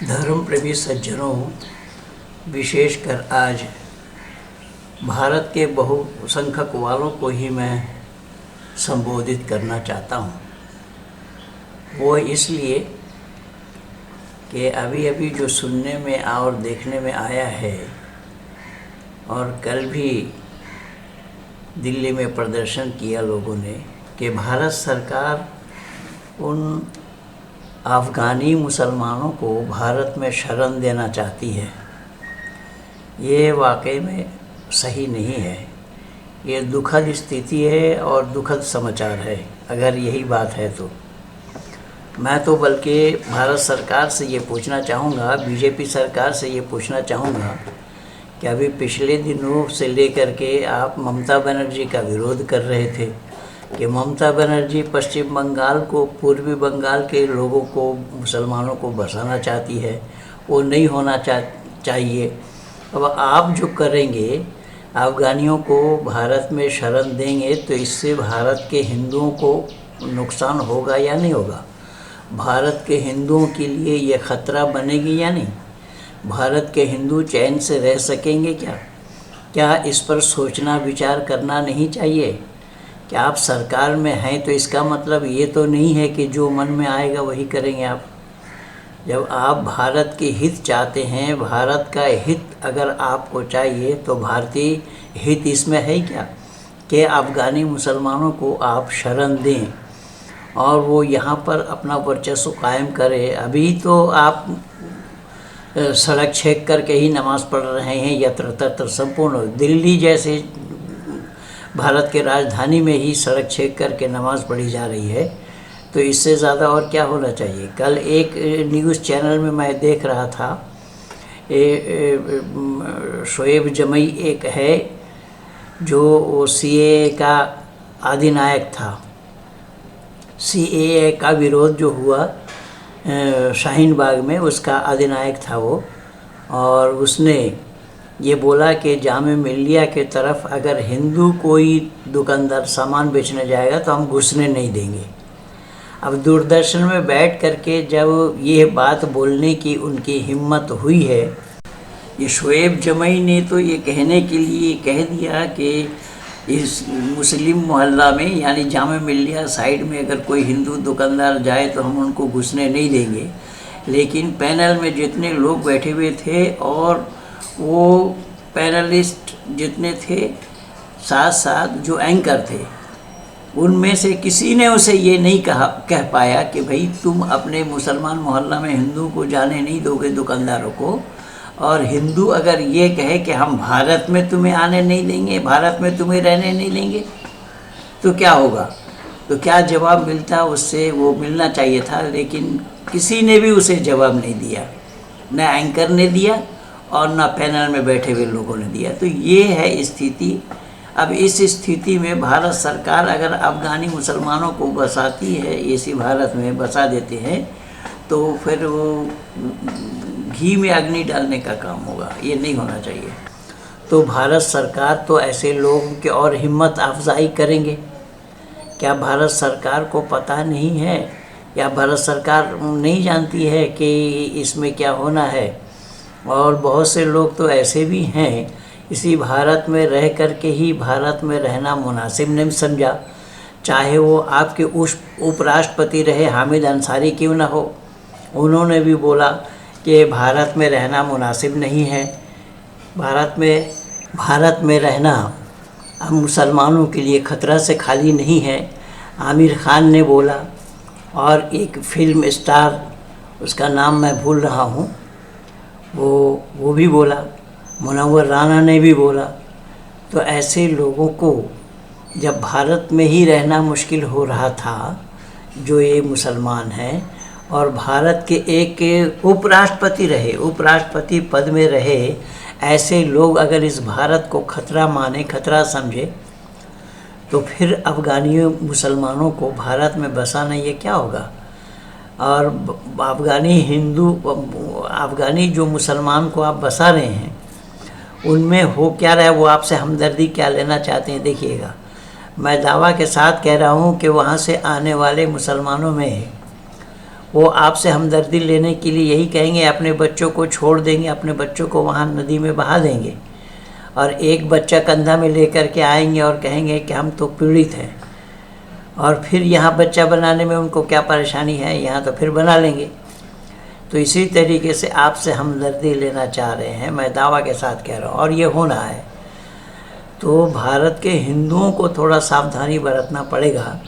धर्म प्रेमी सज्जनों, विशेषकर आज भारत के बहुसंख्यक वालों को ही मैं संबोधित करना चाहता हूँ। वो इसलिए कि अभी अभी जो सुनने में और देखने में आया है, और कल भी दिल्ली में प्रदर्शन किया लोगों ने, कि भारत सरकार उन अफ़गानी मुसलमानों को भारत में शरण देना चाहती है। ये वाकई में सही नहीं है। ये दुखद स्थिति है और दुखद समाचार है। अगर यही बात है तो मैं तो बल्कि भारत सरकार से ये पूछना चाहूँगा, बीजेपी सरकार से ये पूछना चाहूँगा कि अभी पिछले दिनों से लेकर के आप ममता बनर्जी का विरोध कर रहे थे कि ममता बनर्जी पश्चिम बंगाल को, पूर्वी बंगाल के लोगों को, मुसलमानों को बसाना चाहती है। वो नहीं होना चाहिए। अब आप जो करेंगे, अफ़गानियों को भारत में शरण देंगे तो इससे भारत के हिंदुओं को नुकसान होगा या नहीं होगा? भारत के हिंदुओं के लिए ये ख़तरा बनेगी या नहीं? भारत के हिंदू चैन से रह सकेंगे क्या? क्या इस पर सोचना विचार करना नहीं चाहिए? कि आप सरकार में हैं तो इसका मतलब ये तो नहीं है कि जो मन में आएगा वही करेंगे आप। जब आप भारत के हित चाहते हैं, भारत का हित अगर आपको चाहिए तो भारतीय हित इसमें है क्या कि अफ़गानी मुसलमानों को आप शरण दें और वो यहाँ पर अपना वर्चस्व कायम करें। अभी तो आप सड़क छेक करके ही नमाज़ पढ़ रहे हैं, यत्र तत्र संपूर्ण दिल्ली जैसे भारत के राजधानी में ही सड़क छेक करके नमाज़ पढ़ी जा रही है। तो इससे ज़्यादा और क्या होना चाहिए? कल एक न्यूज़ चैनल में मैं देख रहा था, शोएब जमई एक है जो सीएए का अधिनायक था। सीएए का विरोध जो हुआ शाहीन बाग में, उसका अधिनायक था वो। और उसने ये बोला कि जामे मिल्लिया के तरफ अगर हिंदू कोई दुकानदार सामान बेचने जाएगा तो हम घुसने नहीं देंगे। अब दूरदर्शन में बैठ करके जब ये बात बोलने की उनकी हिम्मत हुई है, ये शोएब जमई ने तो ये कहने के लिए कह दिया कि इस मुस्लिम मोहल्ला में यानी जामे मिल्लिया साइड में अगर कोई हिंदू दुकानदार जाए तो हम उनको घुसने नहीं देंगे। लेकिन पैनल में जितने लोग बैठे हुए थे और वो पैनलिस्ट जितने थे, साथ साथ जो एंकर थे, उनमें से किसी ने उसे ये नहीं कह पाया कि भाई तुम अपने मुसलमान मोहल्ला में हिंदू को जाने नहीं दोगे, दुकानदारों को। और हिंदू अगर ये कहे कि हम भारत में तुम्हें आने नहीं देंगे, भारत में तुम्हें रहने नहीं देंगे, तो क्या होगा? तो क्या जवाब मिलता उससे? वो मिलना चाहिए था, लेकिन किसी ने भी उसे जवाब नहीं दिया। न एंकर ने दिया और न पैनल में बैठे हुए लोगों ने दिया। तो ये है स्थिति। अब इस स्थिति में भारत सरकार अगर अफ़गानी मुसलमानों को बसाती है, इसी भारत में बसा देते हैं, तो फिर वो घी में अग्नि डालने का काम होगा। ये नहीं होना चाहिए। तो भारत सरकार तो ऐसे लोगों की और हिम्मत अफजाई करेंगे। क्या भारत सरकार को पता नहीं है या भारत सरकार नहीं जानती है कि इसमें क्या होना है? और बहुत से लोग तो ऐसे भी हैं, इसी भारत में रह कर के ही भारत में रहना मुनासिब नहीं समझा। चाहे वो आपके उपराष्ट्रपति रहे हामिद अंसारी क्यों ना हो, उन्होंने भी बोला कि भारत में रहना मुनासिब नहीं है। भारत में रहना अब मुसलमानों के लिए ख़तरा से खाली नहीं है। आमिर खान ने बोला, और एक फिल्म स्टार, उसका नाम मैं भूल रहा हूँ, वो भी बोला, मुनव्वर राना ने भी बोला। तो ऐसे लोगों को जब भारत में ही रहना मुश्किल हो रहा था, जो ये मुसलमान हैं, और भारत के एक उपराष्ट्रपति रहे, उपराष्ट्रपति पद में रहे, ऐसे लोग अगर इस भारत को खतरा माने, खतरा समझे, तो फिर अफ़गानियों मुसलमानों को भारत में बसाना ये क्या होगा? और अफ़गानी जो मुसलमान को आप बसा रहे हैं, उनमें हो क्या रहा है? वो आपसे हमदर्दी क्या लेना चाहते हैं? देखिएगा, मैं दावा के साथ कह रहा हूँ कि वहाँ से आने वाले मुसलमानों में वो आपसे हमदर्दी लेने के लिए यही कहेंगे, अपने बच्चों को छोड़ देंगे, अपने बच्चों को वहाँ नदी में बहा देंगे और एक बच्चा कंधा में लेकर के आएंगे और कहेंगे कि हम तो पीड़ित हैं, और फिर यहाँ बच्चा बनाने में उनको क्या परेशानी है, यहाँ तो फिर बना लेंगे। तो इसी तरीके से आपसे हमदर्दी लेना चाह रहे हैं, मैं दावा के साथ कह रहा हूँ, और ये होना है। तो भारत के हिंदुओं को थोड़ा सावधानी बरतना पड़ेगा।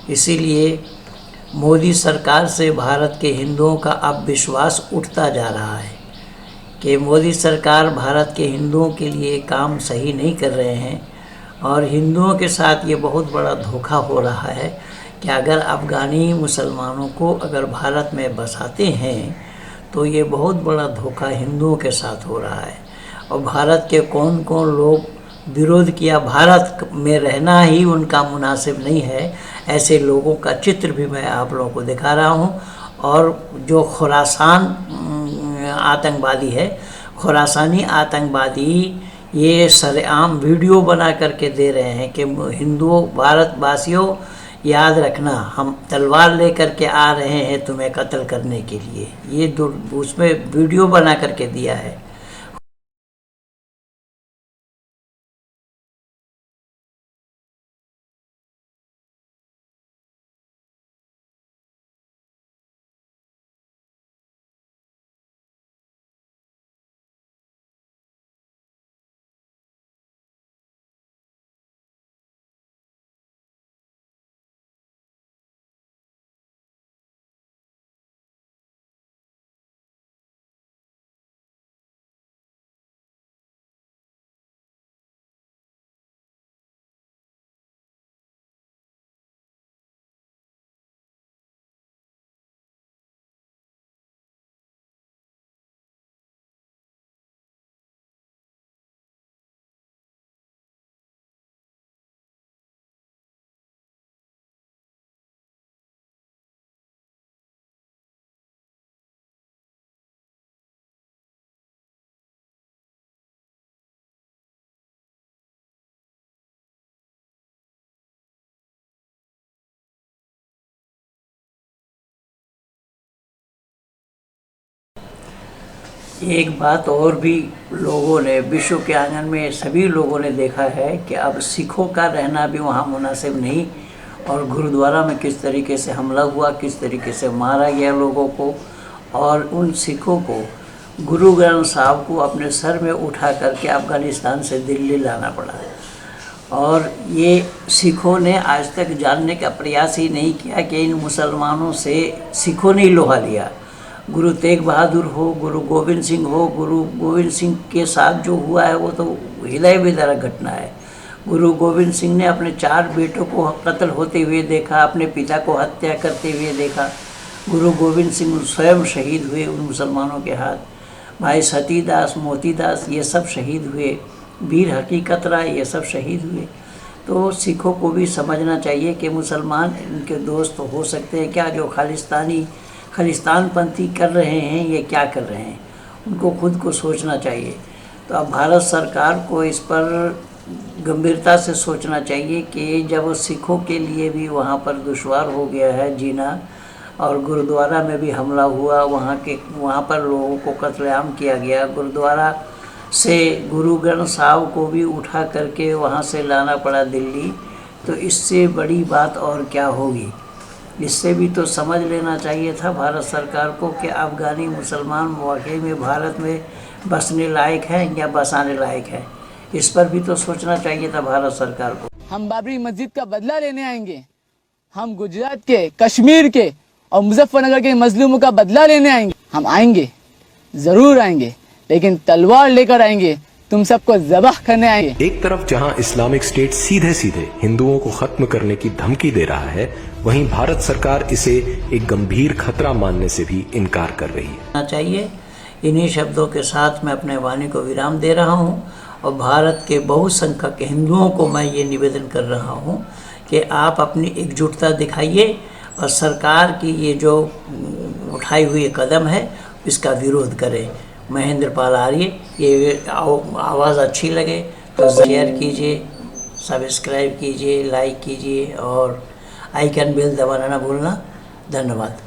इसीलिए मोदी सरकार से भारत के हिंदुओं का अब विश्वास उठता जा रहा है कि मोदी सरकार भारत के हिंदुओं के लिए काम सही नहीं कर रहे हैं, और हिंदुओं के साथ ये बहुत बड़ा धोखा हो रहा है कि अगर अफ़गानी मुसलमानों को अगर भारत में बसाते हैं तो ये बहुत बड़ा धोखा हिंदुओं के साथ हो रहा है। और भारत के कौन कौन लोग विरोध किया, भारत में रहना ही उनका मुनासिब नहीं है, ऐसे लोगों का चित्र भी मैं आप लोगों को दिखा रहा हूँ। और जो खुरासान आतंकवादी है, खुरासानी आतंकवादी ये सरेआम वीडियो बना करके दे रहे हैं कि हिंदुओं, भारतवासियों याद रखना, हम तलवार लेकर के आ रहे हैं तुम्हें कत्ल करने के लिए। ये उसमें वीडियो बना करके दिया है। एक बात और भी लोगों ने, विश्व के आंगन में सभी लोगों ने देखा है कि अब सिखों का रहना भी वहाँ मुनासिब नहीं, और गुरुद्वारा में किस तरीके से हमला हुआ, किस तरीके से मारा गया लोगों को, और उन सिखों को गुरु ग्रंथ साहब को अपने सर में उठा करके अफ़गानिस्तान से दिल्ली लाना पड़ा। और ये सिखों ने आज तक जानने का प्रयास ही नहीं किया कि इन मुसलमानों से सिखों ने ही लोहा लिया। गुरु तेग बहादुर हो, गुरु गोविंद सिंह हो, गुरु गोविंद सिंह के साथ जो हुआ है वो तो हृदय विदारक घटना है। गुरु गोविंद सिंह ने अपने 4 बेटों को कत्ल होते हुए देखा, अपने पिता को हत्या करते हुए देखा। गुरु गोविंद सिंह स्वयं शहीद हुए उन मुसलमानों के हाथ। भाई सतीदास, मोतीदास ये सब शहीद हुए, वीर हकीकत राय ये सब शहीद हुए। तो सिखों को भी समझना चाहिए कि मुसलमान इनके दोस्त हो सकते हैं क्या, जो खालिस्तानपंथी कर रहे हैं ये क्या कर रहे हैं, उनको खुद को सोचना चाहिए। तो अब भारत सरकार को इस पर गंभीरता से सोचना चाहिए कि जब सिखों के लिए भी वहाँ पर दुश्वार हो गया है जीना, और गुरुद्वारा में भी हमला हुआ, वहाँ पर लोगों को कत्लेआम किया गया, गुरुद्वारा से गुरु ग्रंथ साहब को भी उठा करके वहाँ से लाना पड़ा दिल्ली, तो इससे बड़ी बात और क्या होगी। इससे भी तो समझ लेना चाहिए था भारत सरकार को कि अफ़गानी मुसलमान वाकई में भारत में बसने लायक हैं या बसाने लायक हैं। इस पर भी तो सोचना चाहिए था भारत सरकार को। हम बाबरी मस्जिद का बदला लेने आएंगे, हम गुजरात के, कश्मीर के और मुजफ्फरनगर के मजलूमों का बदला लेने आएंगे। हम आएंगे, जरूर आएंगे, लेकिन तलवार लेकर आएंगे, तुम सबको ज़बाह करने आएंगे। एक तरफ जहां इस्लामिक स्टेट सीधे सीधे हिंदुओं को खत्म करने की धमकी दे रहा है, वहीं भारत सरकार इसे एक गंभीर खतरा मानने से भी इनकार कर रही है। चाहिए। इन्हीं शब्दों के साथ मैं अपने वाणी को विराम दे रहा हूं, और भारत के बहुसंख्यक हिंदुओं को मैं ये निवेदन कर रहा हूं कि आप अपनी एकजुटता दिखाइए और सरकार की ये जो उठाई हुई कदम है इसका विरोध करें। महेंद्र पाल आर्य, ये आवाज़ अच्छी लगे तो शेयर कीजिए, सब्सक्राइब कीजिए, लाइक कीजिए और आइकन बेल दबाना ना भूलना। धन्यवाद।